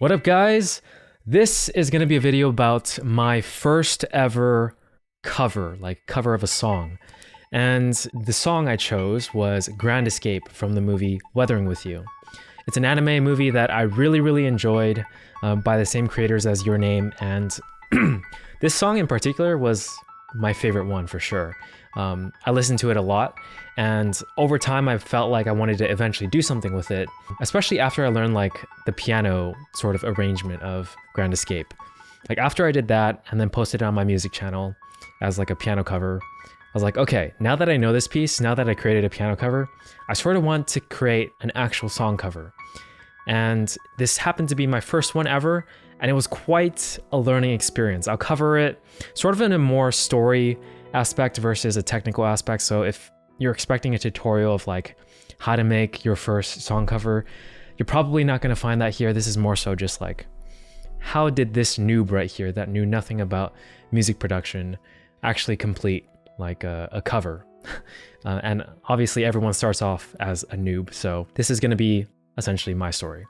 What up, guys? This is going to be a video about my first ever cover of a song. And the song I chose was Grand Escape from the movie Weathering With You. It's an anime movie that I really enjoyed by the same creators as Your Name, and this song in particular was my favorite one for sure. I listened to it a lot, and over time I felt like I wanted to eventually do something with it, especially after I learned like the piano sort of arrangement of Grand Escape. Like after I did that and then posted it on my music channel as like a piano cover, I was like, okay, now that I know this piece, now that I created a piano cover, I sort of want to create an actual song cover. And this happened to be my first one ever, and it was quite a learning experience. I'll cover it sort of in a more story aspect versus a technical aspect. So if you're expecting a tutorial of like how to make your first song cover, you're probably not going to find that here. This is more so just like, how did this noob right here that knew nothing about music production actually complete like a cover? And obviously everyone starts off as a noob, so this is going to be essentially my story.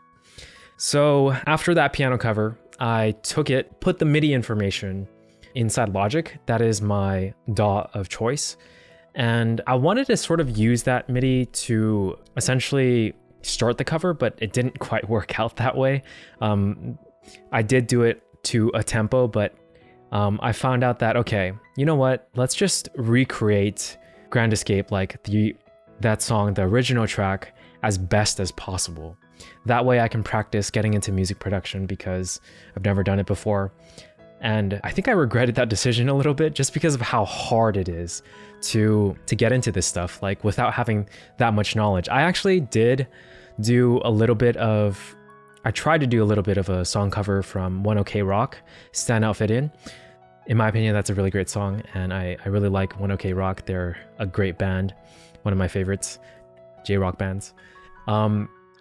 So after that piano cover, I took it, put the MIDI information inside Logic. That is my DAW of choice. And I wanted to sort of use that MIDI to essentially start the cover, but it didn't quite work out that way. I did do it to a tempo, but I found out that, okay, you know what? Let's just recreate Grand Escape, like that song, the original track, as best as possible. That way I can practice getting into music production because I've never done it before. And I think I regretted that decision a little bit just because of how hard it is to get into this stuff, like without having that much knowledge. I actually did do a little bit of, I tried to do a little bit of a song cover from 1OK Rock, Stand Out Fit In. In my opinion, that's a really great song, and I really like 1OK Rock. They're a great band, one of my favorites, J-rock bands.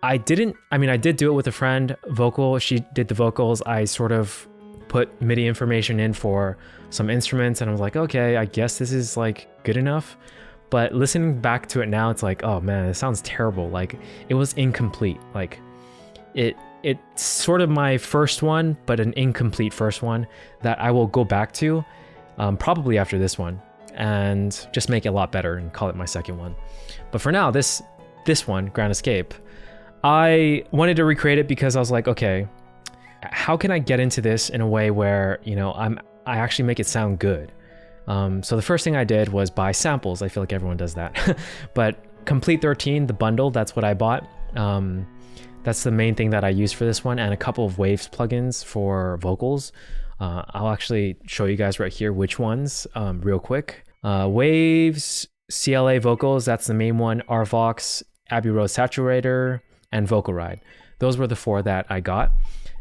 I did do it with a friend, vocal. She did the vocals. I sort of put MIDI information in for some instruments, and I was like, okay, I guess this is like good enough. But listening back to it now, it's like, oh man, it sounds terrible. Like it was incomplete. Like it's sort of my first one, but an incomplete first one that I will go back to probably after this one and just make it a lot better and call it my second one. But for now, this one, Grand Escape, I wanted to recreate it because I was like, okay, how can I get into this in a way where, you know, I actually make it sound good? So the first thing I did was buy samples. I feel like everyone does that. But Complete 13, the bundle, that's what I bought. That's the main thing that I used for this one, and a couple of Waves plugins for vocals. I'll actually show you guys right here which ones real quick. Waves, CLA vocals, that's the main one, RVox, Abbey Road Saturator, and Vocal Ride. Those were the four that I got,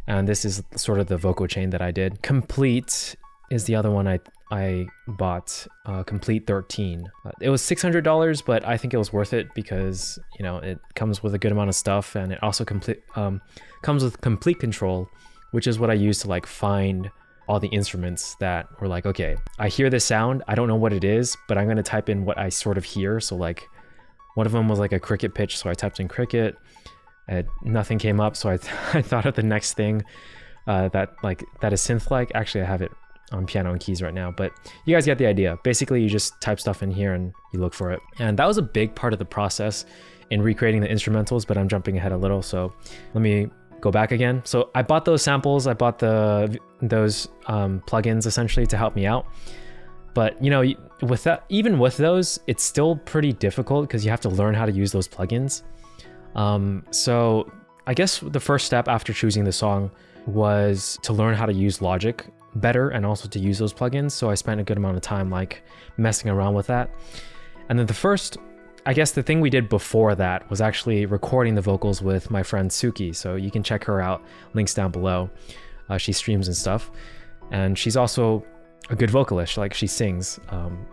and this is sort of the vocal chain that I did. Complete is the other one I bought, Complete 13. It was $600, but I think it was worth it because, you know, it comes with a good amount of stuff, and it also comes with complete control, which is what I use to like find all the instruments that were like, okay, I hear this sound, I don't know what it is, but I'm gonna type in what I sort of hear. So like one of them was like a cricket pitch, so I typed in cricket, and nothing came up, so I thought of the next thing that is synth-like. Actually, I have it on piano and keys right now, but you guys get the idea. Basically, you just type stuff in here and you look for it. And that was a big part of the process in recreating the instrumentals, but I'm jumping ahead a little, so let me go back again. So I bought those samples, I bought those plugins essentially to help me out. But you know, with that, even with those, it's still pretty difficult because you have to learn how to use those plugins. So I guess the first step after choosing the song was to learn how to use Logic better and also to use those plugins. So I spent a good amount of time like messing around with that. And then the thing we did before that was actually recording the vocals with my friend Tsuki. So you can check her out, links down below. She streams and stuff. And she's also a good vocalist, like she sings.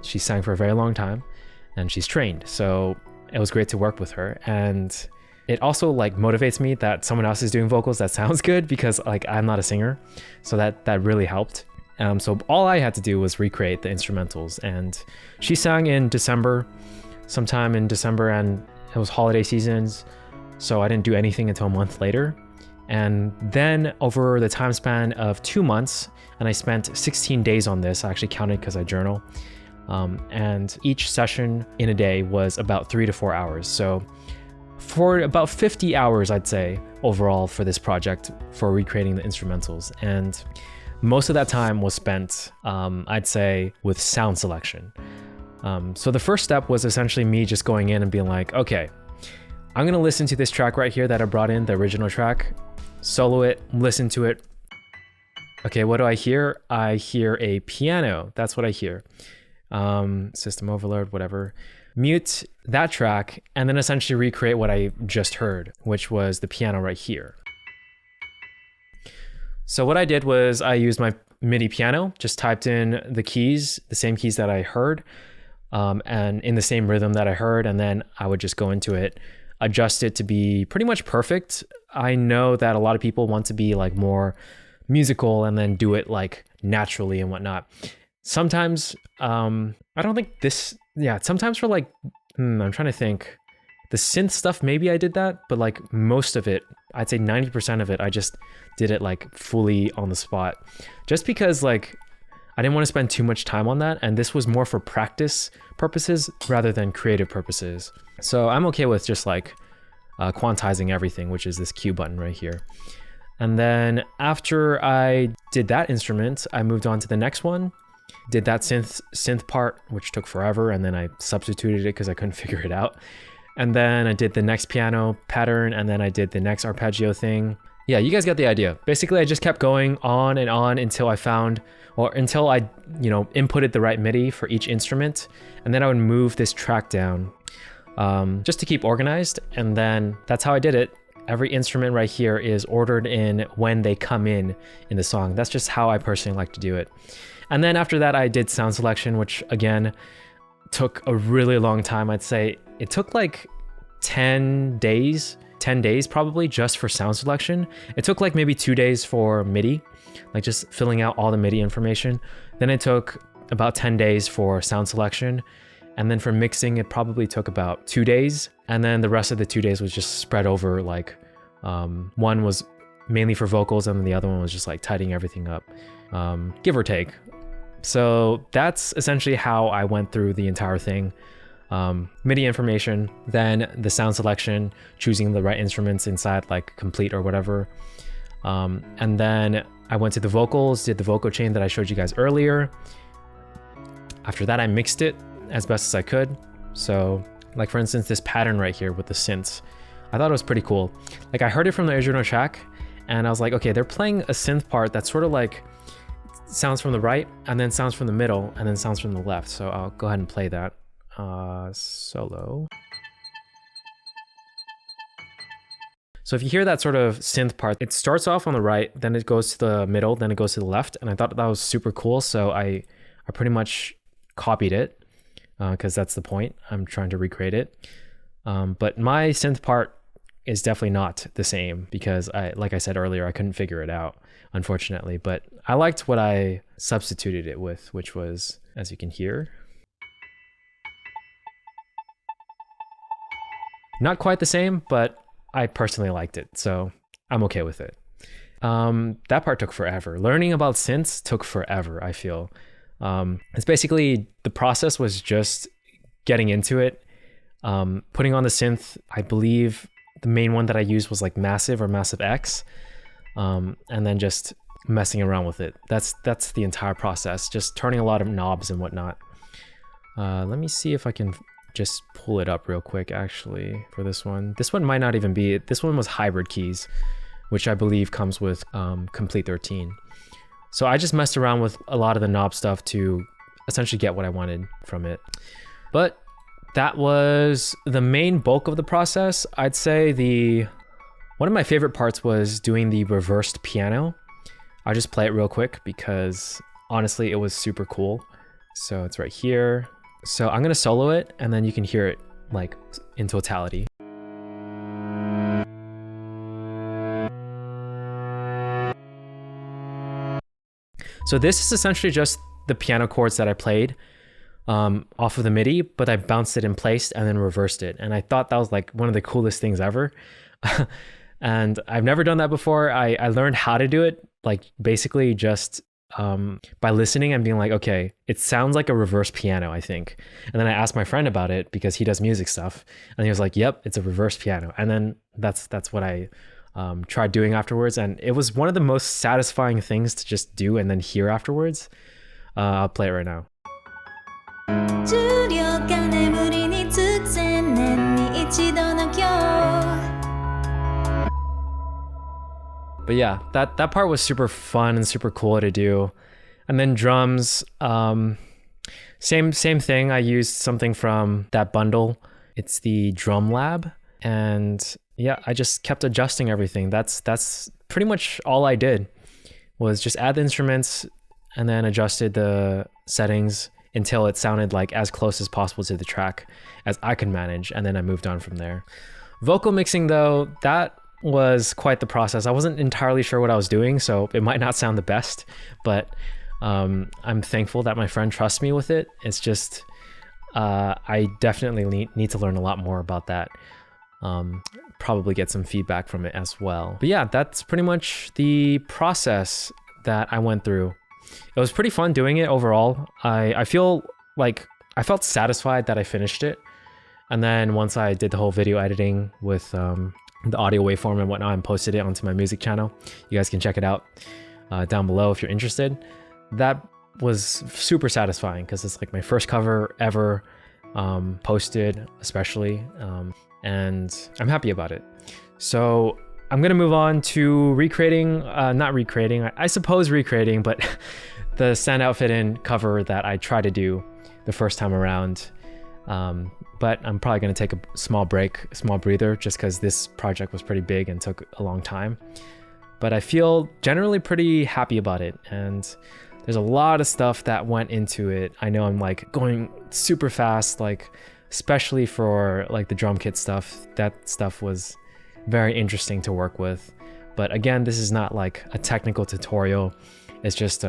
She sang for a very long time and she's trained. So it was great to work with her. And it also like motivates me that someone else is doing vocals that sounds good because like I'm not a singer. So that really helped. So all I had to do was recreate the instrumentals, and she sang in sometime in December, and it was holiday seasons. So I didn't do anything until a month later. And then over the time span of 2 months, and I spent 16 days on this, I actually counted because I journal. And each session in a day was about 3 to 4 hours. So for about 50 hours, I'd say, overall for this project for recreating the instrumentals. And most of that time was spent, I'd say, with sound selection. So the first step was essentially me just going in and being like, okay, I'm gonna listen to this track right here that I brought in, the original track, solo it, listen to it. Okay, what do I hear? I hear a piano. That's what I hear. System overload, whatever. Mute that track and then essentially recreate what I just heard, which was the piano right here. So what I did was I used my MIDI piano, just typed in the keys, the same keys that I heard, and in the same rhythm that I heard, and then I would just go into it, adjust it to be pretty much perfect. I know that a lot of people want to be like more musical and then do it like naturally and whatnot. Sometimes, I don't think this, sometimes for like, I'm trying to think. The synth stuff, maybe I did that, but like most of it, I'd say 90% of it, I just did it like fully on the spot. Just because like, I didn't want to spend too much time on that. And this was more for practice purposes rather than creative purposes. So I'm okay with just like quantizing everything, which is this Q button right here. And then after I did that instrument, I moved on to the next one. Did that synth part, which took forever, and then I substituted it because I couldn't figure it out. And then I did the next piano pattern, and then I did the next arpeggio thing. Yeah, you guys got the idea. Basically, I just kept going on and on until I found, or until I, inputted the right MIDI for each instrument, and then I would move this track down just to keep organized. And then that's how I did it. Every instrument right here is ordered in when they come in the song. That's just how I personally like to do it. And then after that, I did sound selection, which again, took a really long time. I'd say it took like 10 days probably just for sound selection. It took like maybe 2 days for MIDI, like just filling out all the MIDI information. Then it took about 10 days for sound selection. And then for mixing, it probably took about 2 days. And then the rest of the 2 days was just spread over like, one was mainly for vocals and then the other one was just like tidying everything up, give or take. So that's essentially how I went through the entire thing. MIDI information, then the sound selection, choosing the right instruments inside like complete or whatever. And then I went to the vocals, did the vocal chain that I showed you guys earlier. After that, I mixed it as best as I could. So like for instance, this pattern right here with the synths, I thought it was pretty cool. Like I heard it from the original track and I was like, okay, they're playing a synth part that's sort of like sounds from the right and then sounds from the middle and then sounds from the left. So I'll go ahead and play that solo. So if you hear that sort of synth part, it starts off on the right, then it goes to the middle, then it goes to the left. And I thought that was super cool. So I pretty much copied it because that's the point. I'm trying to recreate it. But my synth part is definitely not the same because like I said earlier, I couldn't figure it out, unfortunately. But I liked what I substituted it with, which was, as you can hear, not quite the same, but I personally liked it, so I'm okay with it. That part took forever. Learning about synths took forever, I feel. It's basically, the process was just getting into it, putting on the synth. I believe the main one that I used was like Massive or Massive X, and then just messing around with it. That's the entire process, just turning a lot of knobs and whatnot. Let me see if I can just pull it up real quick actually for this one. This one might not even be it. This one was hybrid keys, which I believe comes with Complete 13. So I just messed around with a lot of the knob stuff to essentially get what I wanted from it. But that was the main bulk of the process. I'd say one of my favorite parts was doing the reversed piano. I'll just play it real quick because honestly, it was super cool. So it's right here. So I'm gonna solo it and then you can hear it like in totality. So this is essentially just the piano chords that I played off of the MIDI, but I bounced it in place and then reversed it. And I thought that was like one of the coolest things ever. And I've never done that before. I learned how to do it, like basically just by listening and being like, okay, it sounds like a reverse piano, I think. And then I asked my friend about it because he does music stuff, and he was like, yep, it's a reverse piano. And then that's what I tried doing afterwards, and it was one of the most satisfying things to just do and then hear afterwards. I'll play it right now. But yeah, that part was super fun and super cool to do. And then drums, same thing. I used something from that bundle. It's the Drum Lab. And yeah, I just kept adjusting everything. That's pretty much all I did, was just add the instruments and then adjusted the settings until it sounded like as close as possible to the track as I could manage. And then I moved on from there. Vocal mixing though, that was quite the process. I wasn't entirely sure what I was doing, so it might not sound the best, but I'm thankful that my friend trusts me with it. It's just, I definitely need to learn a lot more about that. Probably get some feedback from it as well. But yeah, that's pretty much the process that I went through. It was pretty fun doing it overall. I feel like I felt satisfied that I finished it. And then once I did the whole video editing with the audio waveform and whatnot and posted it onto my music channel, you guys can check it out down below if you're interested. That was super satisfying because it's like my first cover ever posted, especially, and I'm happy about it. So I'm gonna move on to recreating, not recreating, I suppose recreating, but the Stand Out Fit In cover that I tried to do the first time around. But I'm probably going to take a small breather, just because this project was pretty big and took a long time. But I feel generally pretty happy about it, and there's a lot of stuff that went into it. I know I'm like going super fast, like especially for like the drum kit stuff. That stuff was very interesting to work with. But again, this is not like a technical tutorial. It's just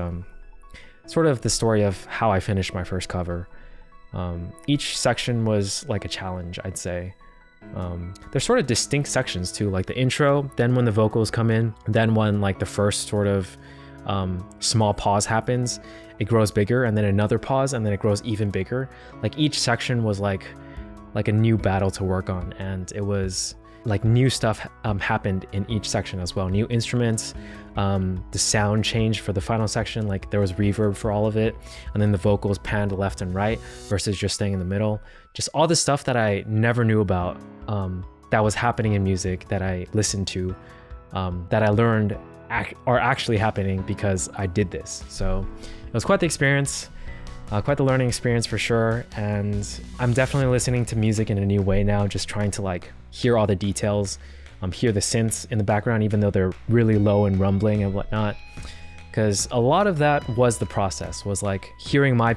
sort of the story of how I finished my first cover. Each section was like a challenge, I'd say. There's sort of distinct sections too, like the intro, then when the vocals come in, then when like the first sort of small pause happens, it grows bigger, and then another pause, and then it grows even bigger. Like each section was like a new battle to work on, and it was like new stuff happened in each section as well. New instruments, the sound changed for the final section, like there was reverb for all of it, and then the vocals panned left and right versus just staying in the middle. Just all the stuff that I never knew about, that was happening in music, that I listened to, that I learned are actually happening because I did this. So it was quite the experience. Quite the learning experience for sure, and I'm definitely listening to music in a new way now, just trying to like hear all the details, hear the synths in the background even though they're really low and rumbling and whatnot, because a lot of that was the process, was like hearing my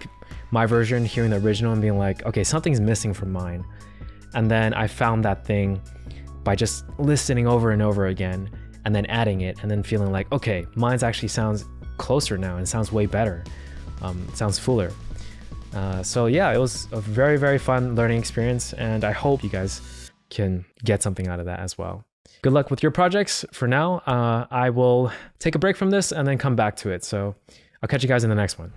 version, hearing the original and being like, okay, something's missing from mine. And then I found that thing by just listening over and over again and then adding it and then feeling like, okay, mine's actually sounds closer now and sounds way better. It sounds fuller. So yeah, it was a very, very fun learning experience, and I hope you guys can get something out of that as well. Good luck with your projects. For now, I will take a break from this and then come back to it. So I'll catch you guys in the next one.